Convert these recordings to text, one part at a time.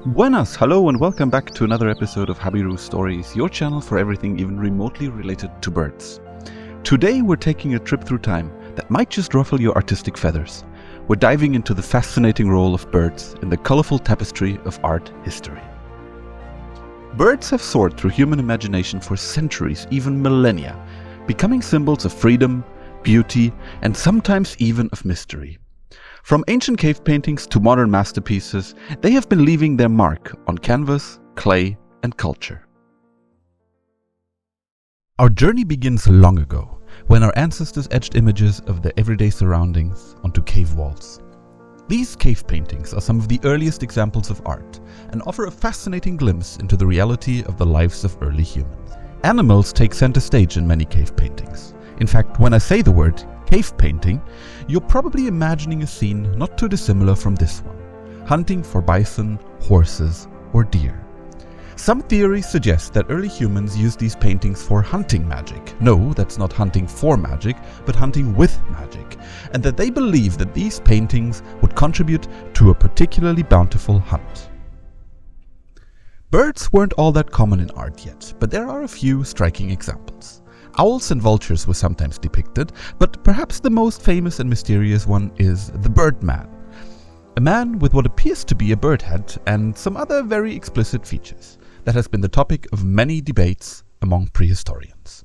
Buenas, hallo, and welcome back to another episode of Habiru Stories, your channel for everything even remotely related to birds. Today we're taking a trip through time that might just ruffle your artistic feathers. We're diving into the fascinating role of birds in the colorful tapestry of art history. Birds have soared through human imagination for centuries, even millennia, becoming symbols of freedom, beauty, and sometimes even of mystery. From ancient cave paintings to modern masterpieces, they have been leaving their mark on canvas, clay, and culture. Our journey begins long ago, when our ancestors etched images of their everyday surroundings onto cave walls. These cave paintings are some of the earliest examples of art and offer a fascinating glimpse into the reality of the lives of early humans. Animals take center stage in many cave paintings. In fact, when I say the word cave painting, you're probably imagining a scene not too dissimilar from this one, hunting for bison, horses, or deer. Some theories suggest that early humans used these paintings for hunting magic. No, that's not hunting for magic, but hunting with magic, and that they believed that these paintings would contribute to a particularly bountiful hunt. Birds weren't all that common in art yet, but there are a few striking examples. Owls and vultures were sometimes depicted, but perhaps the most famous and mysterious one is the Birdman, a man with what appears to be a bird head and some other very explicit features that has been the topic of many debates among prehistorians.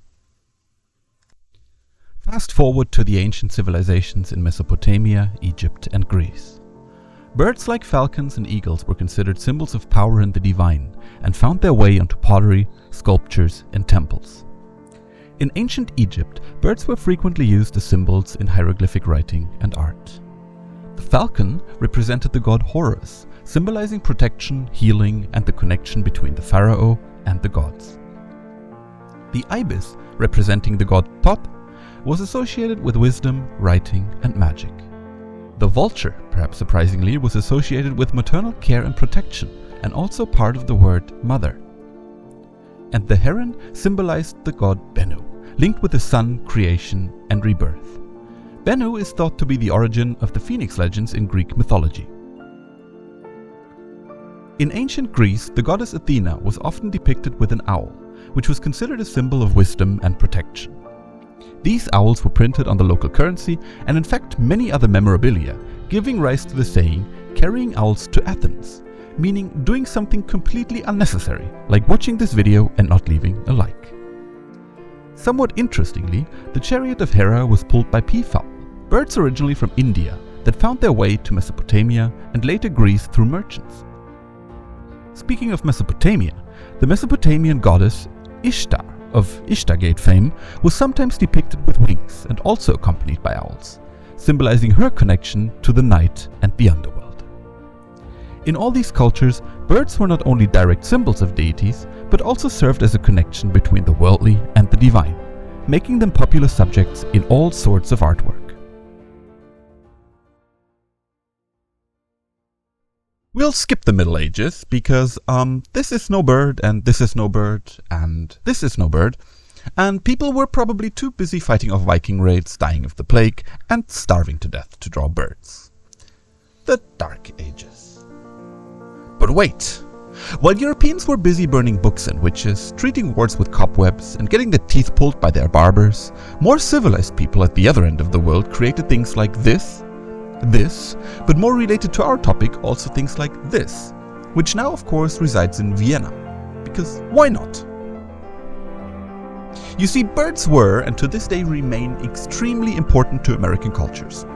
Fast forward to the ancient civilizations in Mesopotamia, Egypt, and Greece. Birds like falcons and eagles were considered symbols of power and the divine, and found their way onto pottery, sculptures, and temples. In ancient Egypt, birds were frequently used as symbols in hieroglyphic writing and art. The falcon represented the god Horus, symbolizing protection, healing, and the connection between the pharaoh and the gods. The ibis, representing the god Thoth, was associated with wisdom, writing, and magic. The vulture, perhaps surprisingly, was associated with maternal care and protection, and also part of the word mother. And the heron symbolized the god Bennu, linked with the sun, creation, and rebirth. Bennu is thought to be the origin of the phoenix legends in Greek mythology. In ancient Greece, the goddess Athena was often depicted with an owl, which was considered a symbol of wisdom and protection. These owls were printed on the local currency and in fact many other memorabilia, giving rise to the saying, carrying owls to Athens, meaning doing something completely unnecessary, like watching this video and not leaving a like. Somewhat interestingly, the chariot of Hera was pulled by peafowl, birds originally from India that found their way to Mesopotamia and later Greece through merchants. Speaking of Mesopotamia, the Mesopotamian goddess Ishtar of Ishtargate fame was sometimes depicted with wings and also accompanied by owls, symbolizing her connection to the night and the underworld. In all these cultures, birds were not only direct symbols of deities, but also served as a connection between the worldly and the divine, making them popular subjects in all sorts of artwork. We'll skip the Middle Ages because this is no bird, and this is no bird, and this is no bird, and people were probably too busy fighting off Viking raids, dying of the plague, and starving to death to draw birds. The Dark Ages. But wait! While Europeans were busy burning books and witches, treating wards with cobwebs, and getting their teeth pulled by their barbers, more civilized people at the other end of the world created things like this, but more related to our topic, also things like this, which now of course resides in Vienna. Because why not? You see, birds were, and to this day remain, extremely important to American cultures.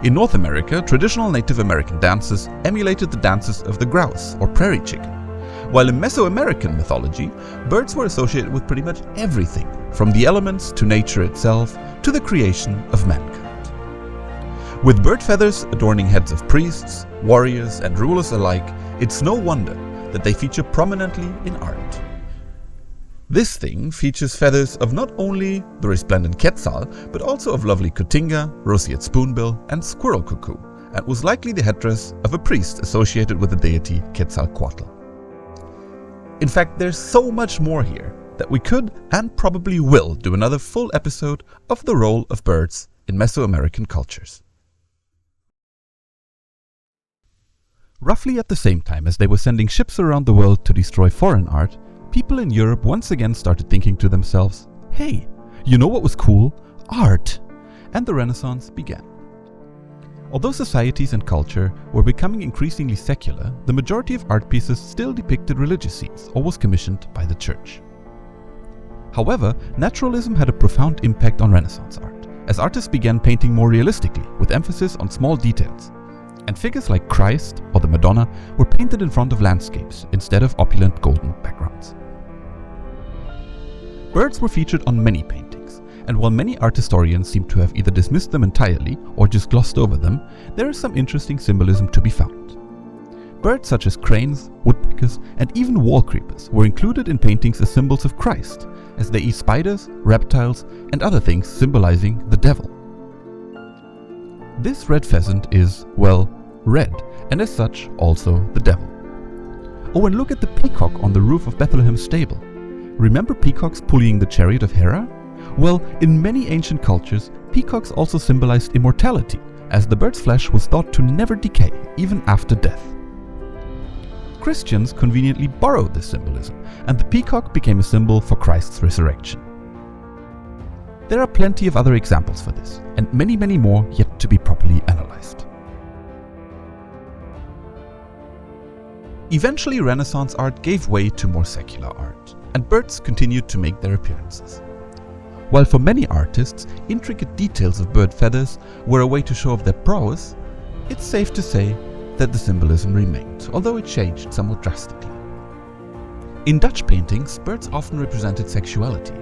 In North America, traditional Native American dances emulated the dances of the grouse or prairie chicken, while in Mesoamerican mythology, birds were associated with pretty much everything, from the elements to nature itself to the creation of mankind. With bird feathers adorning heads of priests, warriors, and rulers alike, it's no wonder that they feature prominently in art. This thing features feathers of not only the resplendent quetzal, but also of lovely cotinga, roseate spoonbill, and squirrel cuckoo, and was likely the headdress of a priest associated with the deity Quetzalcoatl. In fact, there's so much more here that we could and probably will do another full episode of the role of birds in Mesoamerican cultures. Roughly at the same time as they were sending ships around the world to destroy foreign art, people in Europe once again started thinking to themselves, hey, you know what was cool? Art! And the Renaissance began. Although societies and culture were becoming increasingly secular, the majority of art pieces still depicted religious scenes or was commissioned by the church. However, naturalism had a profound impact on Renaissance art, as artists began painting more realistically with emphasis on small details, and figures like Christ or the Madonna were painted in front of landscapes instead of opulent golden backgrounds. Birds were featured on many paintings, and while many art historians seem to have either dismissed them entirely or just glossed over them, there is some interesting symbolism to be found. Birds such as cranes, woodpeckers, and even wall creepers were included in paintings as symbols of Christ, as they eat spiders, reptiles, and other things symbolizing the devil. This red pheasant is, well, red, and as such also the devil. Oh, and look at the peacock on the roof of Bethlehem's stable. Remember peacocks pulling the chariot of Hera? Well, in many ancient cultures, peacocks also symbolized immortality, as the bird's flesh was thought to never decay, even after death. Christians conveniently borrowed this symbolism, and the peacock became a symbol for Christ's resurrection. There are plenty of other examples for this, and many more yet to be properly analyzed. Eventually, Renaissance art gave way to more secular art, and birds continued to make their appearances. While for many artists, intricate details of bird feathers were a way to show off their prowess, it's safe to say that the symbolism remained, although it changed somewhat drastically. In Dutch paintings, birds often represented sexuality,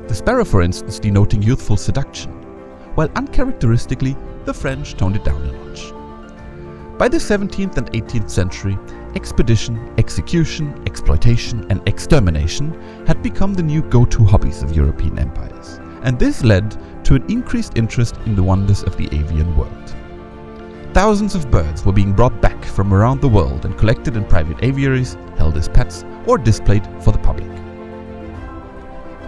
the sparrow for instance denoting youthful seduction, while uncharacteristically, the French toned it down a notch. By the 17th and 18th century, expedition, execution, exploitation, and extermination had become the new go-to hobbies of European empires, and this led to an increased interest in the wonders of the avian world. Thousands of birds were being brought back from around the world and collected in private aviaries, held as pets, or displayed for the public.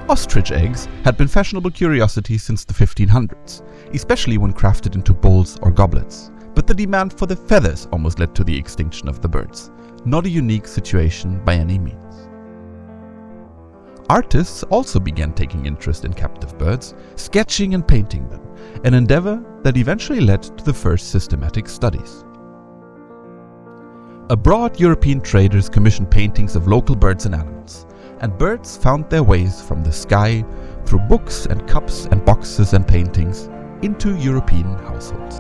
Ostrich eggs had been fashionable curiosities since the 1500s, especially when crafted into bowls or goblets, but the demand for the feathers almost led to the extinction of the birds, not a unique situation by any means. Artists also began taking interest in captive birds, sketching and painting them, an endeavor that eventually led to the first systematic studies. Abroad, European traders commissioned paintings of local birds and animals, and birds found their ways from the sky through books and cups and boxes and paintings into European households.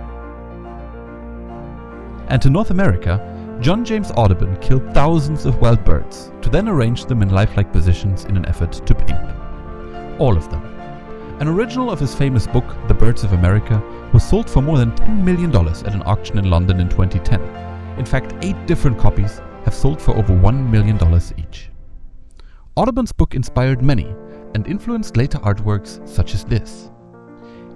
And to North America, John James Audubon killed thousands of wild birds to then arrange them in lifelike positions in an effort to paint them. All of them. An original of his famous book, The Birds of America, was sold for more than $10 million at an auction in London in 2010. In fact, 8 different copies have sold for over $1 million each. Audubon's book inspired many and influenced later artworks such as this.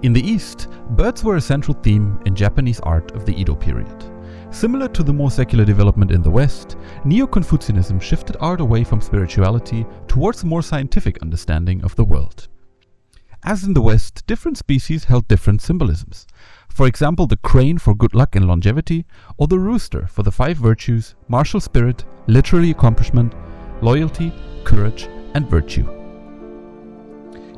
In the East, birds were a central theme in Japanese art of the Edo period. Similar to the more secular development in the West, Neo-Confucianism shifted art away from spirituality towards a more scientific understanding of the world. As in the West, different species held different symbolisms. For example, the crane for good luck and longevity, or the rooster for the 5 virtues, martial spirit, literary accomplishment, loyalty, courage, and virtue.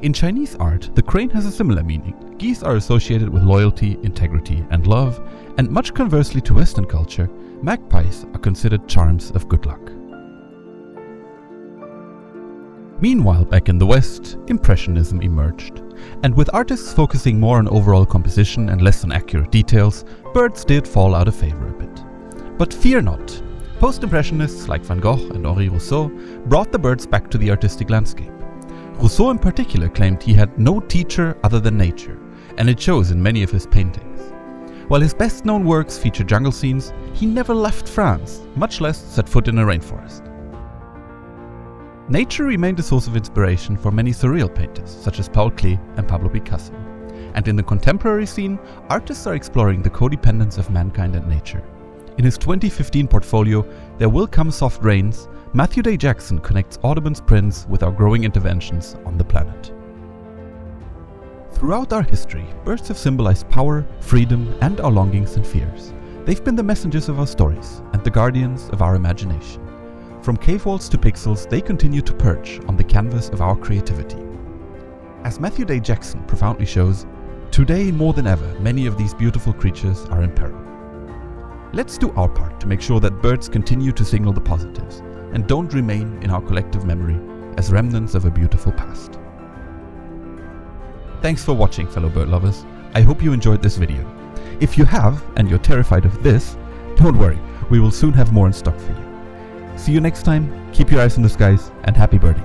In Chinese art, the crane has a similar meaning. Geese are associated with loyalty, integrity, and love, and much conversely to Western culture, magpies are considered charms of good luck. Meanwhile, back in the West, Impressionism emerged, and with artists focusing more on overall composition and less on accurate details, birds did fall out of favor a bit. But fear not, post-impressionists like Van Gogh and Henri Rousseau brought the birds back to the artistic landscape. Rousseau in particular claimed he had no teacher other than nature, and it shows in many of his paintings. While his best-known works feature jungle scenes, he never left France, much less set foot in a rainforest. Nature remained a source of inspiration for many surreal painters, such as Paul Klee and Pablo Picasso. And in the contemporary scene, artists are exploring the codependence of mankind and nature. In his 2015 portfolio, There Will Come Soft Rains, Matthew Day Jackson connects Audubon's prints with our growing interventions on the planet. Throughout our history, birds have symbolized power, freedom, and our longings and fears. They've been the messengers of our stories and the guardians of our imagination. From cave walls to pixels, they continue to perch on the canvas of our creativity. As Matthew Day Jackson profoundly shows, today more than ever, many of these beautiful creatures are in peril. Let's do our part to make sure that birds continue to signal the positives and don't remain in our collective memory as remnants of a beautiful past. Thanks for watching, fellow bird lovers. I hope you enjoyed this video. If you have, and you're terrified of this, don't worry, we will soon have more in stock for you. See you next time, keep your eyes on the skies, and happy birding.